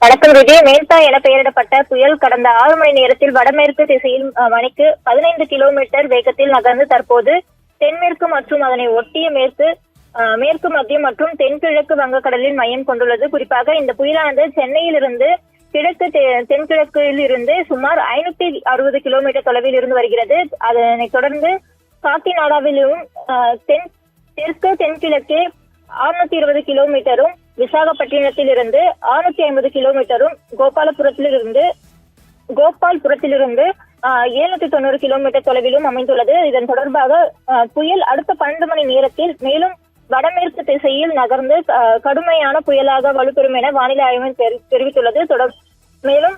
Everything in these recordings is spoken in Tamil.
வணக்கம் ருஜி. மேல்தா என பெயரிடப்பட்ட புயல் கடந்த 6 மணி நேரத்தில் வடமேற்கு திசையில் மணிக்கு 15 கிலோமீட்டர் வேகத்தில் நகர்ந்து தற்போது தென்மேற்கு மற்றும் அதனை ஒட்டிய மேற்கு மத்திய மற்றும் தென்கிழக்கு வங்கக்கடலில் மையம் கொண்டுள்ளது. குறிப்பாக இந்த புயலானது சென்னையிலிருந்து கிழக்கு தென்கிழக்கில் இருந்து சுமார் 560 கிலோமீட்டர் தொலைவில் இருந்து வருகிறது. அதனைத் தொடர்ந்து காக்கிநாடாவிலும் தெற்கு தென்கிழக்கே 620 கிலோமீட்டரும், விசாகப்பட்டினத்தில் இருந்து 650 கிலோமீட்டரும், கோபால்புரத்திலிருந்து 790 கிலோமீட்டர் தொலைவிலும் அமைந்துள்ளது. இதன் தொடர்பாக புயல் அடுத்த 12 மணி நேரத்தில் மேலும் வடமேற்கு திசையில் நகர்ந்து கடுமையான புயலாக வலுப்பெறும் என வானிலை ஆய்வு மையம் தெரிவித்துள்ளது. மேலும்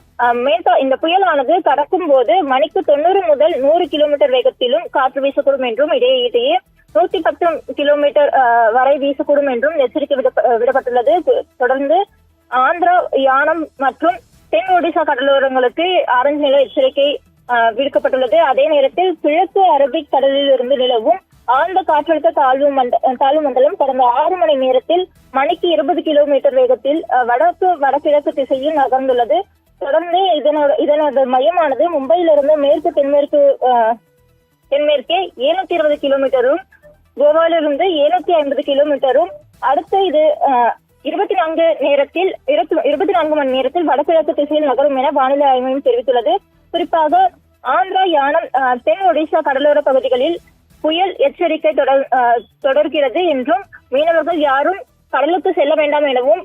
இந்த புயலானது கடக்கும் போது மணிக்கு 90 முதல் 100 கிலோமீட்டர் வேகத்திலும் காற்று வீசக்கூடும் என்றும் இடையே 110 கிலோமீட்டர் வரை வீசக்கூடும் என்றும் எச்சரிக்கை விடப்பட்டுள்ளது. தொடர்ந்து ஆந்திரா, யானம் மற்றும் தென் ஒடிசா கடலோரங்களுக்கு ஆரஞ்சு நில எச்சரிக்கை விடுக்கப்பட்டுள்ளது. அதே நேரத்தில் கிழக்கு அரபிக் கடலில் இருந்து நிலவும் ஆழ்ந்த காற்றழுத்த தாழ்வு மண்டலம் கடந்த 6 மணி நேரத்தில் மணிக்கு 20 கிலோமீட்டர் வேகத்தில் வடகிழக்கு திசையில் நகர்ந்துள்ளது. தொடர்ந்து இதனது மையமானது மும்பையிலிருந்து மேற்கு தென்மேற்கே 720 கிலோமீட்டரும், கோவாவிலிருந்து 750 கிலோமீட்டரும், அடுத்து இது 24 மணி நேரத்தில் வடகிழக்கு திசையில் நகரும் என வானிலை ஆய்வு மையம் தெரிவித்துள்ளது. குறிப்பாக ஆந்திரா, யானம், தென் ஒடிசா கடலோர பகுதிகளில் புயல் எச்சரிக்கை தொடர்கிறது என்றும் மீனவர்கள் யாரும் கடலுக்கு செல்ல வேண்டாம் எனவும்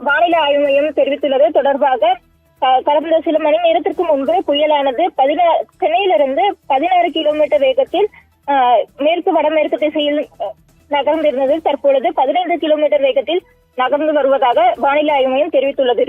வானிலை ஆய்வு மையம் தெரிவித்துள்ளது. தொடர்பாக கடந்த சில மணி நேரத்திற்கு முன்பு புயலானது சென்னையிலிருந்து 16 கிலோமீட்டர் வேகத்தில் வடமேற்கு திசையில் நகர்ந்திருந்தது. தற்பொழுது 15 கிலோமீட்டர் வேகத்தில் நகர்ந்து வருவதாக வானிலை ஆய்வு மையம் தெரிவித்துள்ளது.